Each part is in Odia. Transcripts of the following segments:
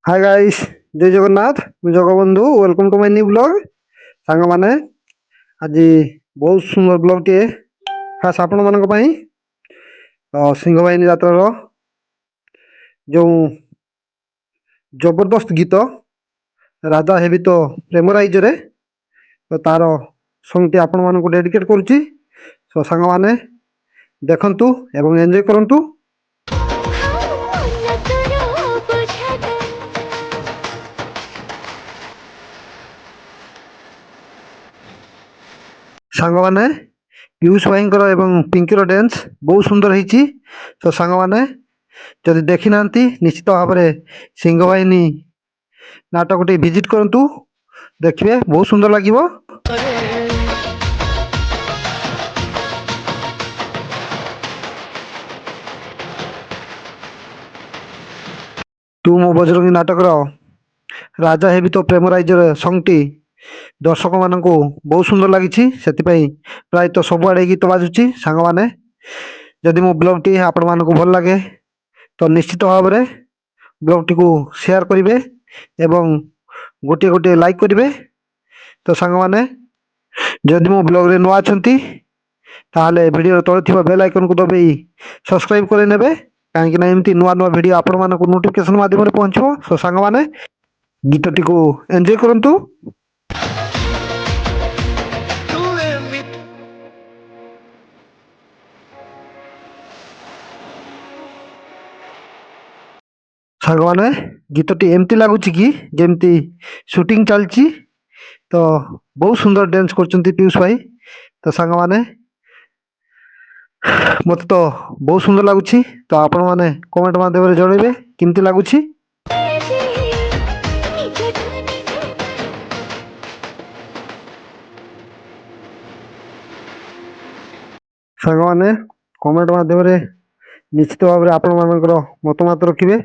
हाय गाइस, जय जगन्नाथ। ମୁଁ Jagabandhu, welcome to my new blog. ସାଙ୍ଗମାନେ, ଆଜି ବହୁତ ସୁନ୍ଦର ବ୍ଲଗଟିଏ ଖାସ୍ ଆପଣମାନଙ୍କ ପାଇଁ। ସିଂହବାହିନୀ ଯାତ୍ରାର ଯେଉଁ ଜବରଦସ୍ତ ଗୀତ ରାଜା ହେବି ତ ପ୍ରେମ ରାଇଜରେ, ତ ତାର ସଙ୍ଗଟି ଆପଣମାନଙ୍କୁ ଡେଡିକେଟ୍ କରୁଛି। ତ ସାଙ୍ଗମାନେ ଦେଖନ୍ତୁ ଏବଂ ଏନ୍ଜୟ କରନ୍ତୁ। ସାଙ୍ଗମାନେ, ପିୟୁଷ ଭାଇଙ୍କର ଏବଂ ପିଙ୍କିର ଡ୍ୟାନ୍ସ ବହୁତ ସୁନ୍ଦର ହେଇଛି। ତ ସାଙ୍ଗମାନେ ଯଦି ଦେଖିନାହାନ୍ତି, ନିଶ୍ଚିତ ଭାବରେ ସିଂହବାହିନୀ ନାଟକଟି ଭିଜିଟ୍ କରନ୍ତୁ, ଦେଖିବେ ବହୁତ ସୁନ୍ଦର ଲାଗିବ। ତୁ ମୋ ବଜରଙ୍ଗୀ ନାଟକର ରାଜା ହେବି ତ ପ୍ରେମ ରାଇଜର ସଙ୍ଗଟି ଦର୍ଶକମାନଙ୍କୁ ବହୁତ ସୁନ୍ଦର ଲାଗିଛି, ସେଥିପାଇଁ ପ୍ରାୟତଃ ସବୁଆଡ଼େ ଗୀତ ବାଜୁଛି। ସାଙ୍ଗମାନେ, ଯଦି ମୋ ବ୍ଲଗ୍ଟି ଆପଣମାନଙ୍କୁ ଭଲ ଲାଗେ ତ ନିଶ୍ଚିତ ଭାବରେ ବ୍ଲଗ୍ଟିକୁ ସେୟାର କରିବେ ଏବଂ ଗୋଟିଏ ଗୋଟିଏ ଲାଇକ୍ କରିବେ। ତ ସାଙ୍ଗମାନେ, ଯଦି ମୋ ବ୍ଲଗ୍ରେ ନୂଆ ଅଛନ୍ତି ତାହେଲେ ଭିଡ଼ିଓ ତଳେ ଥିବା ବେଲ୍ ଆଇକନ୍କୁ ଦବାଇ ସବସ୍କ୍ରାଇବ୍ କରି ନେବେ, କାହିଁକି ନା ଏମିତି ନୂଆ ନୂଆ ଭିଡ଼ିଓ ଆପଣମାନଙ୍କୁ ନୋଟିଫିକେସନ୍ ମାଧ୍ୟମରେ ପହଞ୍ଚିବ। ତ ସାଙ୍ଗମାନେ, ଗୀତଟିକୁ ଏନ୍ଜୟ କରନ୍ତୁ। ସାଙ୍ଗମାନେ, ଗୀତଟି ଏମିତି ଲାଗୁଛି କି ଯେମିତି ସୁଟିଂ ଚାଲିଛି। ତ ବହୁତ ସୁନ୍ଦର ଡ୍ୟାନ୍ସ କରୁଛନ୍ତି ପିୟୁଷ ଭାଇ। ତ ସାଙ୍ଗମାନେ, ମୋତେ ତ ବହୁତ ସୁନ୍ଦର ଲାଗୁଛି। ତ ଆପଣମାନେ କମେଣ୍ଟ ମାଧ୍ୟମରେ ଜଣାଇବେ କେମିତି ଲାଗୁଛି। ସାଙ୍ଗମାନେ, କମେଣ୍ଟ ମାଧ୍ୟମରେ ନିଶ୍ଚିତ ଭାବରେ ଆପଣମାନଙ୍କର ମତାମତ ରଖିବେ।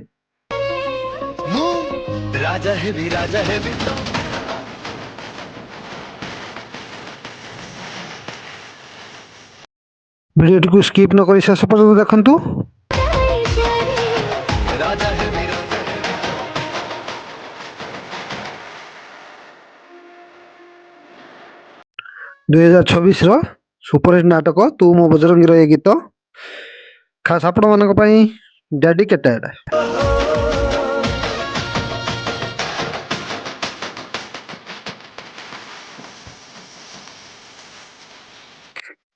ରାଜା ହେବି ତ ଭିଡ଼ିଓଟିକୁ ସ୍କିପ୍ ନ କରି ଶେଷ ପର୍ଯ୍ୟନ୍ତ ଦେଖନ୍ତୁ। 2026ର ସୁପରହିଟ୍ ନାଟକ ତୁ ମୋ ବଜରଙ୍ଗୀର ଏ ଗୀତ ଖାସ୍ ଆପଣମାନଙ୍କ ପାଇଁ ଡେଡିକେଟେଡ୍।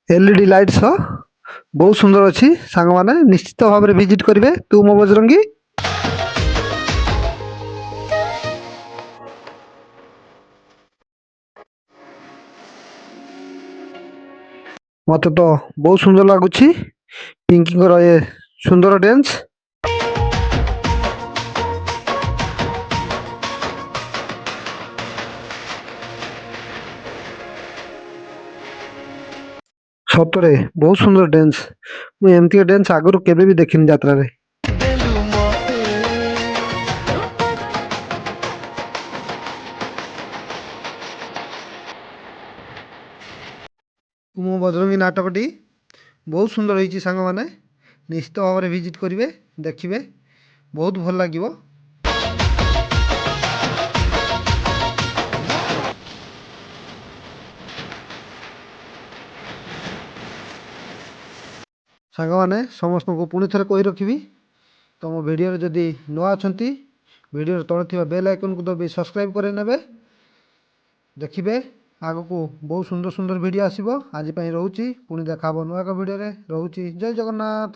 LED ଲାଇଟ୍ ସହ ବହୁତ ସୁନ୍ଦର ଅଛି। ସାଙ୍ଗମାନେ ନିଶ୍ଚିତ ଭାବରେ ଭିଜିଟ୍ କରିବେ ତୁ ମୋ ବଜରଙ୍ଗୀ। ମୋତେ ତ ବହୁତ ସୁନ୍ଦର ଲାଗୁଛି ପିଙ୍କିଙ୍କର ଏ ସୁନ୍ଦର ଡ୍ୟାନ୍ସ। ସତରେ ବହୁତ ସୁନ୍ଦର ଡ୍ୟାନ୍ସ। ମୁଁ ଏମିତିକା ଡ୍ୟାନ୍ସ ଆଗରୁ କେବେ ବି ଦେଖିନି ଯାତ୍ରାରେ। ମୋ ବଜରଙ୍ଗୀ ନାଟକଟି ବହୁତ ସୁନ୍ଦର ହେଇଛି। ସାଙ୍ଗମାନେ ନିଶ୍ଚିତ ଭାବରେ ଭିଜିଟ୍ କରିବେ, ଦେଖିବେ ବହୁତ ଭଲ ଲାଗିବ। ସାଙ୍ଗମାନେ, ସମସ୍ତଙ୍କୁ ପୁଣି ଥରେ କହି ରଖିବି, ତମ ଭିଡ଼ିଓରେ ଯଦି ନୂଆ ଅଛନ୍ତି ଭିଡ଼ିଓର ତଳେ ଥିବା ବେଲ୍ ଆଇକନ୍କୁ ଦବାଇ ସବସ୍କ୍ରାଇବ୍ କରି ନେବେ। ଦେଖିବେ ଆଗକୁ ବହୁତ ସୁନ୍ଦର ସୁନ୍ଦର ଭିଡ଼ିଓ ଆସିବ। ଆଜି ପାଇଁ ରହୁଛି, ପୁଣି ଦେଖା ହେବ ନୂଆ ଏକ ଭିଡ଼ିଓରେ। ରହୁଛି, ଜୟ ଜଗନ୍ନାଥ।